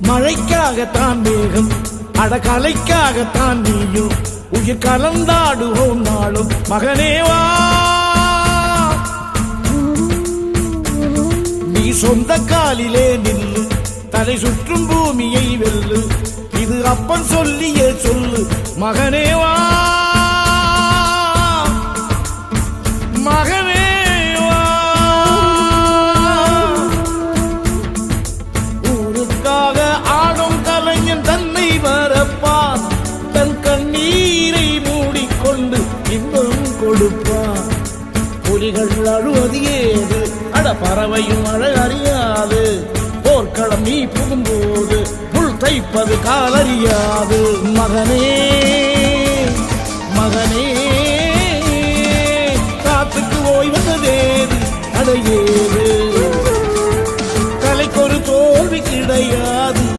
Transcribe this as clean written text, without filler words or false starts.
மழைக்காகத்தான் மேகம் அடகலைக்காகத்தான் நீயும் உயிர் கலந்தாடுவோம் நாளும் மகனேவா நீ சொந்த காலிலே நில்லு தலை சுற்றும் பூமியை வெல்லு இது அப்பன் சொல்லியே சொல்லு மகனேவா மகனேவா ஊருக்காக ஆடும் கலைஞன் தன்னை வரப்பான் தன் கண்ணீரை மூடிக்கொண்டு இன்பம் கொடுப்பான் புலிகள் அழுவது ஏது அட பறவையும் அழ அறியாது போர்க்களம் நீ புகும்போது புல் தைப்பது காலறியாது மகனே மகனே காத்துக்கு ஓய்வதேது அடையேது